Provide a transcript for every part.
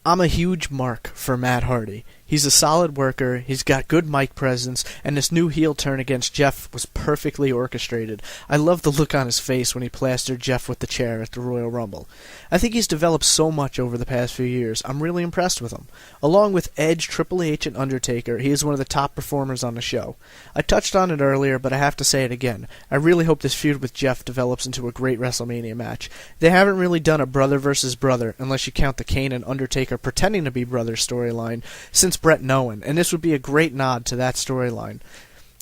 I'm a huge mark for Matt Hardy. He's a solid worker, he's got good mic presence, and this new heel turn against Jeff was perfectly orchestrated. I love the look on his face when he plastered Jeff with the chair at the Royal Rumble. I think he's developed so much over the past few years, I'm really impressed with him. Along with Edge, Triple H, and Undertaker, he is one of the top performers on the show. I touched on it earlier, but I have to say it again. I really hope this feud with Jeff develops into a great WrestleMania match. They haven't really done a brother versus brother, unless you count the Kane and Undertaker pretending to be brothers storyline, since Brett and Owen, and this would be a great nod to that storyline.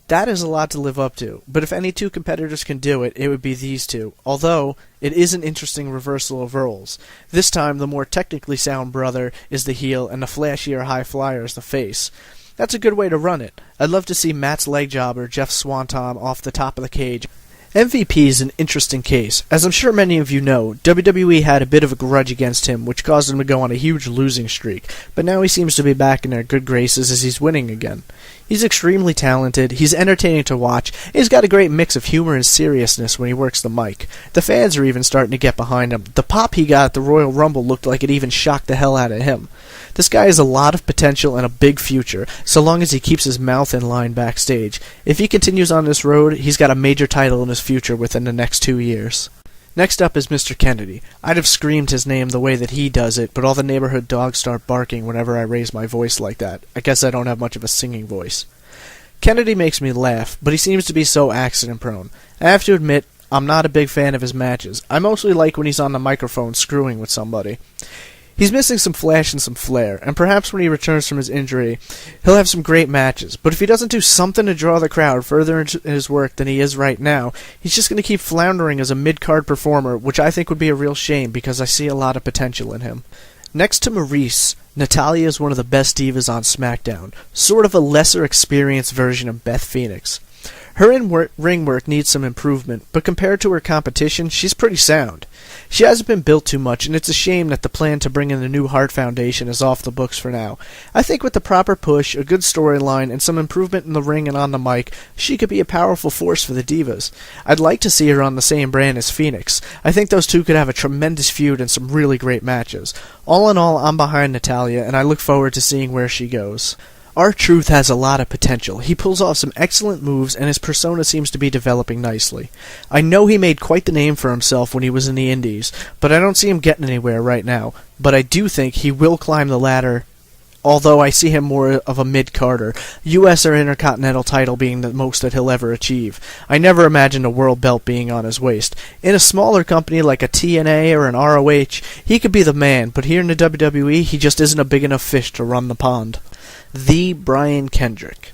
That is a lot to live up to, but if any two competitors can do it, it would be these two, although it is an interesting reversal of roles. This time, the more technically sound brother is the heel, and the flashier high flyer is the face. That's a good way to run it. I'd love to see Matt's leg jobber, Jeff Swanton, off the top of the cage. MVP is an interesting case. As I'm sure many of you know, WWE had a bit of a grudge against him, which caused him to go on a huge losing streak, but now he seems to be back in their good graces as he's winning again. He's extremely talented, he's entertaining to watch, and he's got a great mix of humor and seriousness when he works the mic. The fans are even starting to get behind him. The pop he got at the Royal Rumble looked like it even shocked the hell out of him. This guy has a lot of potential and a big future, so long as he keeps his mouth in line backstage. If he continues on this road, he's got a major title in his future within the next 2 years. Next up is Mr. Kennedy. I'd have screamed his name the way that he does it, but all the neighborhood dogs start barking whenever I raise my voice like that. I guess I don't have much of a singing voice. Kennedy makes me laugh, but he seems to be so accident-prone. I have to admit, I'm not a big fan of his matches. I mostly like when he's on the microphone screwing with somebody. He's missing some flash and some flair, and perhaps when he returns from his injury, he'll have some great matches. But if he doesn't do something to draw the crowd further into his work than he is right now, he's just going to keep floundering as a mid-card performer, which I think would be a real shame because I see a lot of potential in him. Next to Maurice, Natalya is one of the best divas on Smackdown, sort of a lesser experienced version of Beth Phoenix. Her ring work needs some improvement, but compared to her competition, she's pretty sound. She hasn't been built too much, and it's a shame that the plan to bring in the new Hart Foundation is off the books for now. I think with the proper push, a good storyline, and some improvement in the ring and on the mic, she could be a powerful force for the Divas. I'd like to see her on the same brand as Phoenix. I think those two could have a tremendous feud and some really great matches. All in all, I'm behind Natalya, and I look forward to seeing where she goes. R-Truth has a lot of potential. He pulls off some excellent moves, and his persona seems to be developing nicely. I know he made quite the name for himself when he was in the Indies, but I don't see him getting anywhere right now. But I do think he will climb the ladder, although I see him more of a mid-carder, US or Intercontinental title being the most that he'll ever achieve. I never imagined a world belt being on his waist. In a smaller company like a TNA or an ROH, he could be the man, but here in the WWE, he just isn't a big enough fish to run the pond. The Brian Kendrick.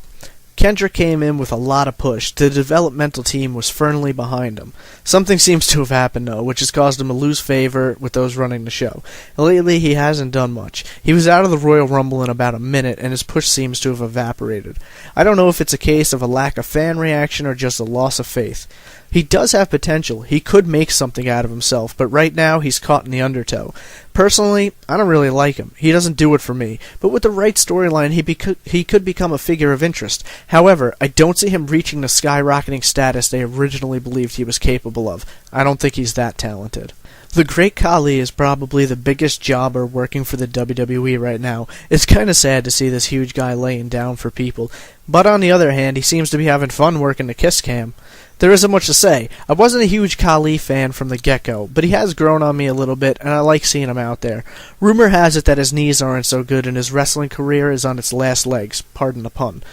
Kendrick came in with a lot of push. The developmental team was firmly behind him. Something seems to have happened, though, which has caused him to lose favor with those running the show. Lately, he hasn't done much. He was out of the Royal Rumble in about a minute, and his push seems to have evaporated. I don't know if it's a case of a lack of fan reaction or just a loss of faith. He does have potential. He could make something out of himself, but right now he's caught in the undertow. Personally, I don't really like him. He doesn't do it for me, but with the right storyline, he could become a figure of interest. However, I don't see him reaching the skyrocketing status they originally believed he was capable of. I don't think he's that talented. The Great Khali is probably the biggest jobber working for the WWE right now. It's kind of sad to see this huge guy laying down for people, but on the other hand, he seems to be having fun working the kiss cam. There isn't much to say. I wasn't a huge Khali fan from the get-go, but he has grown on me a little bit, and I like seeing him out there. Rumor has it that his knees aren't so good and his wrestling career is on its last legs, pardon the pun.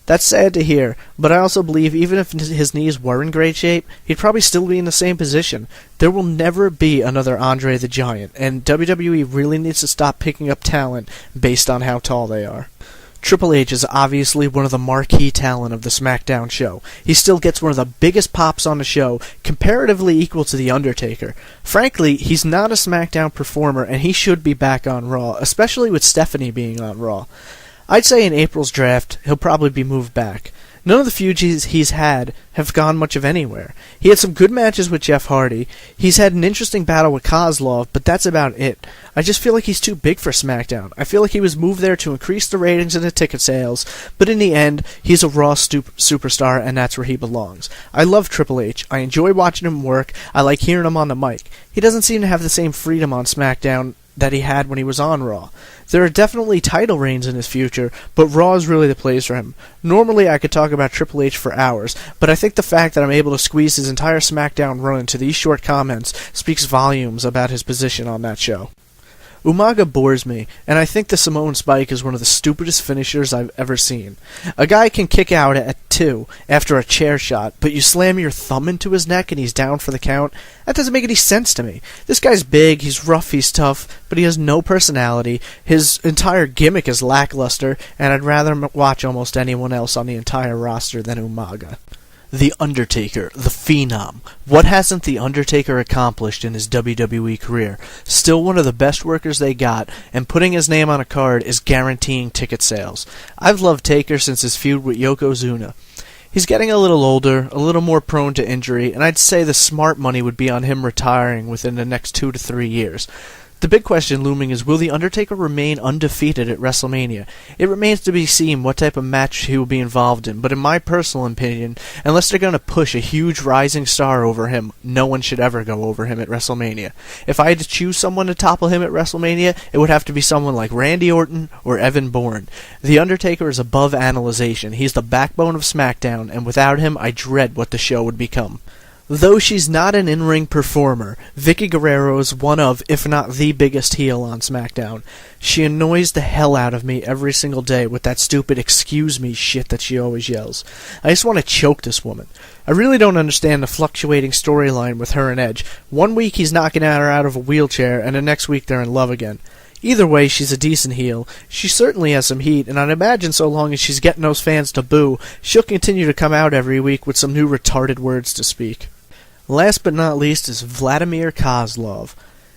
That's sad to hear, but I also believe even if his knees were in great shape, he'd probably still be in the same position. There will never be another Andre the Giant, and WWE really needs to stop picking up talent based on how tall they are. Triple H is obviously one of the marquee talent of the Smackdown show. He still gets one of the biggest pops on the show, comparatively equal to The Undertaker. Frankly, he's not a Smackdown performer, and he should be back on Raw, especially with Stephanie being on Raw. I'd say in April's draft, he'll probably be moved back. None of the feuds he's had have gone much of anywhere. He had some good matches with Jeff Hardy. He's had an interesting battle with Kozlov, but that's about it. I just feel like he's too big for SmackDown. I feel like he was moved there to increase the ratings and the ticket sales, but in the end, he's a Raw superstar, and that's where he belongs. I love Triple H. I enjoy watching him work. I like hearing him on the mic. He doesn't seem to have the same freedom on SmackDown that he had when he was on Raw. There are definitely title reigns in his future, but Raw is really the place for him. Normally I could talk about Triple H for hours, but I think the fact that I'm able to squeeze his entire SmackDown run into these short comments speaks volumes about his position on that show. Umaga bores me, and I think the Samoan Spike is one of the stupidest finishers I've ever seen. A guy can kick out at 2 after a chair shot, but you slam your thumb into his neck and he's down for the count? That doesn't make any sense to me. This guy's big, he's rough, he's tough, but he has no personality. His entire gimmick is lackluster, and I'd rather watch almost anyone else on the entire roster than Umaga. The Undertaker, the Phenom. What hasn't The Undertaker accomplished in his WWE career? Still one of the best workers they got, and putting his name on a card is guaranteeing ticket sales. I've loved Taker since his feud with Yokozuna. He's getting a little older, a little more prone to injury, and I'd say the smart money would be on him retiring within the next 2 to 3 years. The big question looming is, will The Undertaker remain undefeated at WrestleMania? It remains to be seen what type of match he will be involved in, but in my personal opinion, unless they're going to push a huge rising star over him, no one should ever go over him at WrestleMania. If I had to choose someone to topple him at WrestleMania, it would have to be someone like Randy Orton or Evan Bourne. The Undertaker is above analyzation. He's the backbone of SmackDown, and without him, I dread what the show would become. Though she's not an in-ring performer, Vicky Guerrero is one of, if not the biggest heel on SmackDown. She annoys the hell out of me every single day with that stupid excuse me shit that she always yells. I just want to choke this woman. I really don't understand the fluctuating storyline with her and Edge. One week he's knocking her out of a wheelchair, and the next week they're in love again. Either way, she's a decent heel. She certainly has some heat, and I'd imagine so long as she's getting those fans to boo, she'll continue to come out every week with some new retarded words to speak. Last but not least is Vladimir Kozlov.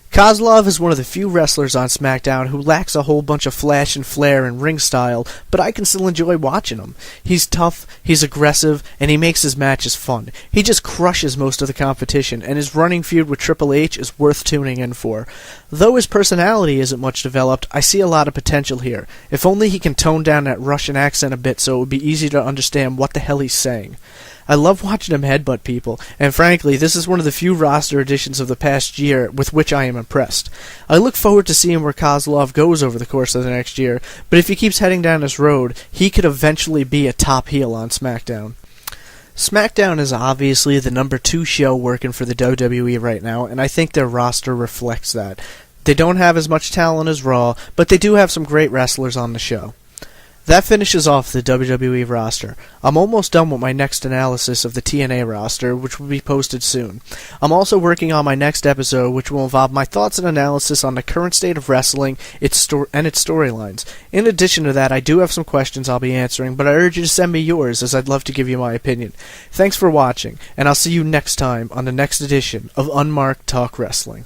Kozlov is one of the few wrestlers on SmackDown who lacks a whole bunch of flash and flair and ring style, but I can still enjoy watching him. He's tough, he's aggressive, and he makes his matches fun. He just crushes most of the competition, and his running feud with Triple H is worth tuning in for. Though his personality isn't much developed, I see a lot of potential here. If only he can tone down that Russian accent a bit so it would be easy to understand what the hell he's saying. I love watching him headbutt people, and frankly, this is one of the few roster additions of the past year with which I am impressed. I look forward to seeing where Kozlov goes over the course of the next year, but if he keeps heading down this road, he could eventually be a top heel on SmackDown. SmackDown is obviously the number 2 show working for the WWE right now, and I think their roster reflects that. They don't have as much talent as Raw, but they do have some great wrestlers on the show. That finishes off the WWE roster. I'm almost done with my next analysis of the TNA roster, which will be posted soon. I'm also working on my next episode, which will involve my thoughts and analysis on the current state of wrestling and its storylines. In addition to that, I do have some questions I'll be answering, but I urge you to send me yours, as I'd love to give you my opinion. Thanks for watching, and I'll see you next time on the next edition of Unmarked Talk Wrestling.